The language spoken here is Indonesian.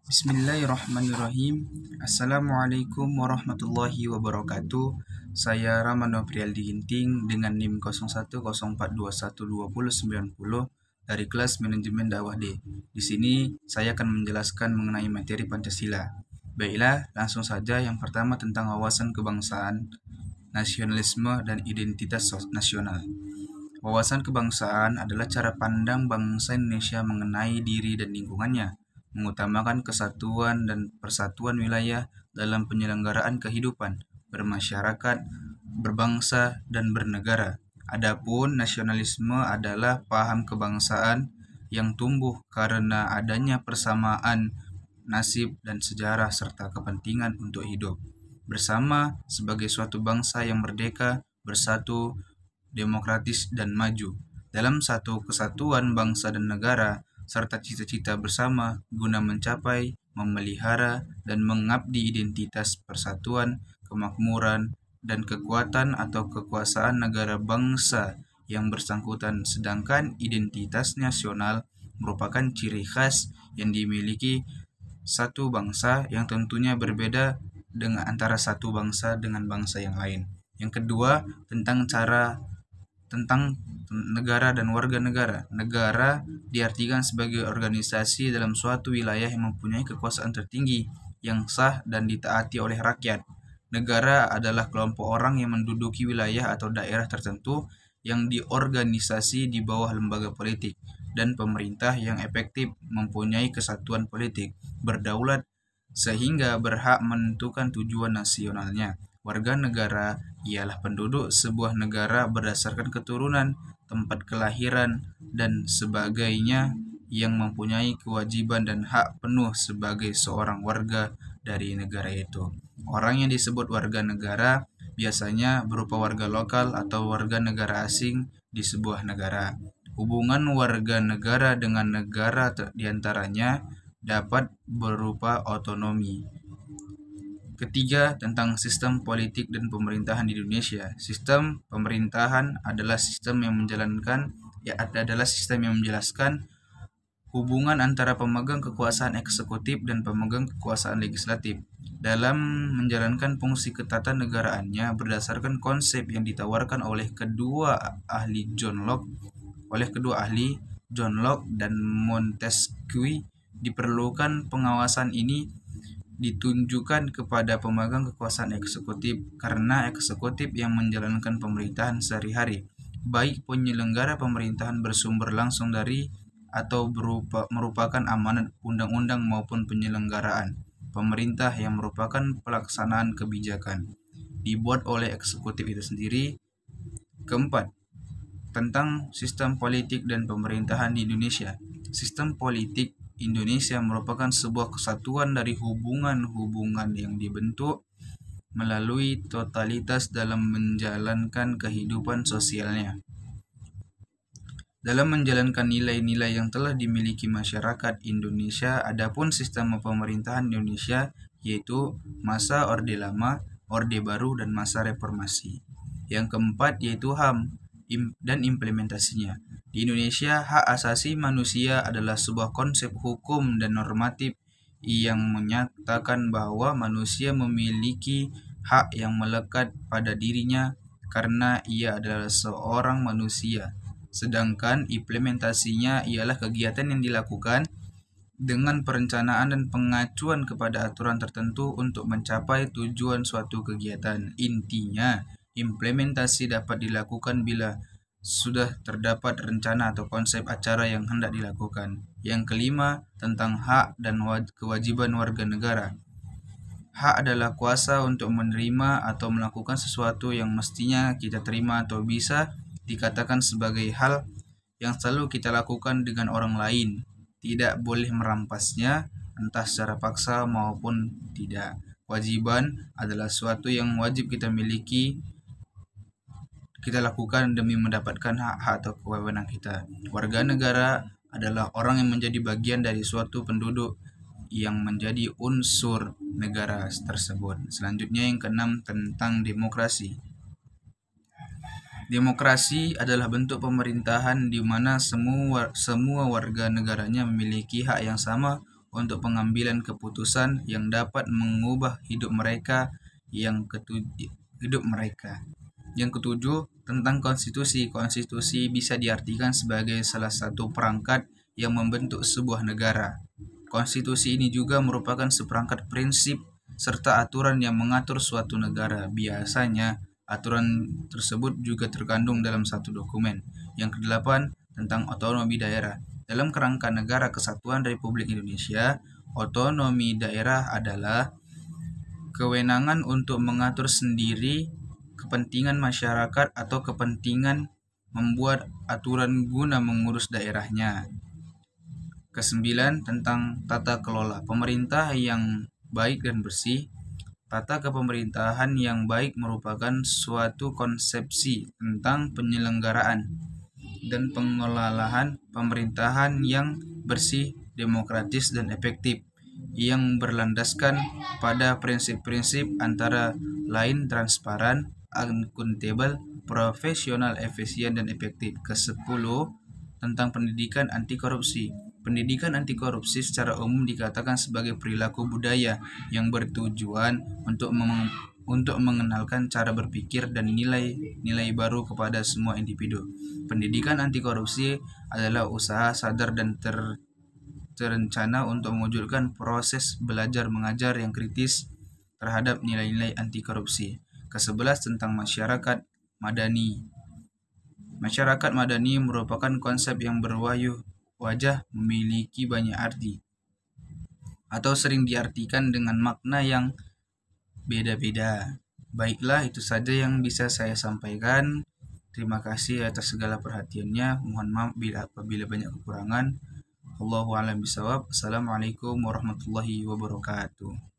Bismillahirrahmanirrahim. Assalamualaikum warahmatullahi wabarakatuh. Saya Ramano Prialdi Ginting dengan NIM 0104212090 dari kelas Manajemen Dakwah D. Di sini saya akan menjelaskan mengenai materi Pancasila. Baiklah, langsung saja. Yang pertama tentang wawasan kebangsaan, nasionalisme, dan identitas nasional. Wawasan kebangsaan adalah cara pandang bangsa Indonesia mengenai diri dan lingkungannya, mengutamakan kesatuan dan persatuan wilayah dalam penyelenggaraan kehidupan bermasyarakat, berbangsa, dan bernegara. Adapun nasionalisme adalah paham kebangsaan yang tumbuh karena adanya persamaan nasib dan sejarah serta kepentingan untuk hidup bersama sebagai suatu bangsa yang merdeka, bersatu, demokratis, dan maju dalam satu kesatuan bangsa dan negara serta cita-cita bersama guna mencapai, memelihara, dan mengabdi identitas persatuan, kemakmuran, dan kekuatan atau kekuasaan negara bangsa yang bersangkutan. Sedangkan identitas nasional merupakan ciri khas yang dimiliki satu bangsa yang tentunya berbeda dengan antara satu bangsa dengan bangsa yang lain. Yang kedua, tentang negara dan warga negara. Negara diartikan sebagai organisasi dalam suatu wilayah yang mempunyai kekuasaan tertinggi yang sah dan ditaati oleh rakyat. Negara adalah kelompok orang yang menduduki wilayah atau daerah tertentu yang diorganisasi di bawah lembaga politik dan pemerintah yang efektif, mempunyai kesatuan politik, berdaulat, sehingga berhak menentukan tujuan nasionalnya. Warga negara ialah penduduk sebuah negara berdasarkan keturunan, tempat kelahiran, dan sebagainya yang mempunyai kewajiban dan hak penuh sebagai seorang warga dari negara itu. Orang yang disebut warga negara biasanya berupa warga lokal atau warga negara asing di sebuah negara. Hubungan warga negara dengan negara diantaranya dapat berupa otonomi. Ketiga, tentang sistem politik dan pemerintahan di Indonesia. Sistem pemerintahan adalah sistem yang menjelaskan hubungan antara pemegang kekuasaan eksekutif dan pemegang kekuasaan legislatif dalam menjalankan fungsi ketatanegaraannya berdasarkan konsep yang ditawarkan oleh kedua ahli John Locke dan Montesquieu. Diperlukan pengawasan ini ditunjukkan kepada pemegang kekuasaan eksekutif karena eksekutif yang menjalankan pemerintahan sehari-hari, baik penyelenggara pemerintahan bersumber langsung dari atau merupakan amanat undang-undang maupun penyelenggaraan pemerintah yang merupakan pelaksanaan kebijakan dibuat oleh eksekutif itu sendiri. Keempat, tentang sistem politik dan pemerintahan di Indonesia. Sistem politik Indonesia merupakan sebuah kesatuan dari hubungan-hubungan yang dibentuk melalui totalitas dalam menjalankan kehidupan sosialnya. Dalam menjalankan nilai-nilai yang telah dimiliki masyarakat Indonesia, adapun sistem pemerintahan Indonesia yaitu masa Orde Lama, Orde Baru, dan masa Reformasi. Yang keempat yaitu HAM dan implementasinya. Di Indonesia, hak asasi manusia adalah sebuah konsep hukum dan normatif yang menyatakan bahwa manusia memiliki hak yang melekat pada dirinya karena ia adalah seorang manusia. Sedangkan implementasinya ialah kegiatan yang dilakukan dengan perencanaan dan pengacuan kepada aturan tertentu untuk mencapai tujuan suatu kegiatan. Intinya, implementasi dapat dilakukan bila sudah terdapat rencana atau konsep acara yang hendak dilakukan. Yang kelima, tentang hak dan kewajiban warga negara. Hak adalah kuasa untuk menerima atau melakukan sesuatu yang mestinya kita terima atau bisa dikatakan sebagai hal yang selalu kita lakukan dengan orang lain. Tidak boleh merampasnya, entah secara paksa maupun tidak. Kewajiban adalah sesuatu yang wajib kita miliki, kita lakukan demi mendapatkan hak-hak atau kewenangan kita. Warga negara adalah orang yang menjadi bagian dari suatu penduduk yang menjadi unsur negara tersebut. Selanjutnya yang keenam, tentang demokrasi. Demokrasi adalah bentuk pemerintahan di mana semua warga negaranya memiliki hak yang sama untuk pengambilan keputusan yang dapat mengubah hidup mereka. Yang ketujuh, tentang konstitusi. Konstitusi bisa diartikan sebagai salah satu perangkat yang membentuk sebuah negara. Konstitusi ini juga merupakan seperangkat prinsip serta aturan yang mengatur suatu negara. Biasanya, aturan tersebut juga terkandung dalam satu dokumen. Yang kedelapan, tentang otonomi daerah. Dalam kerangka negara kesatuan Republik Indonesia, otonomi daerah adalah kewenangan untuk mengatur sendiri kepentingan masyarakat atau kepentingan membuat aturan guna mengurus daerahnya. Kesembilan, tentang tata kelola. Pemerintah yang baik dan bersih. Tata kepemerintahan yang baik merupakan suatu konsepsi tentang penyelenggaraan dan pengelolaan pemerintahan yang bersih, demokratis, dan efektif, yang berlandaskan pada prinsip-prinsip antara lain transparan, akuntabel, profesional, efisien, dan efektif. Ke-10, tentang pendidikan anti korupsi. Pendidikan anti korupsi secara umum dikatakan sebagai perilaku budaya yang bertujuan untuk mengenalkan cara berpikir dan nilai-nilai baru kepada semua individu. Pendidikan anti korupsi adalah usaha sadar dan terencana untuk mewujudkan proses belajar mengajar yang kritis terhadap nilai-nilai anti korupsi. Ke-11, tentang masyarakat madani. Masyarakat madani merupakan konsep yang wajah memiliki banyak arti atau sering diartikan dengan makna yang beda-beda. Baiklah, itu saja yang bisa saya sampaikan. Terima kasih atas segala perhatiannya. Mohon maaf apabila banyak kekurangan. Wallahu a'lam bishawab. Assalamualaikum warahmatullahi wabarakatuh.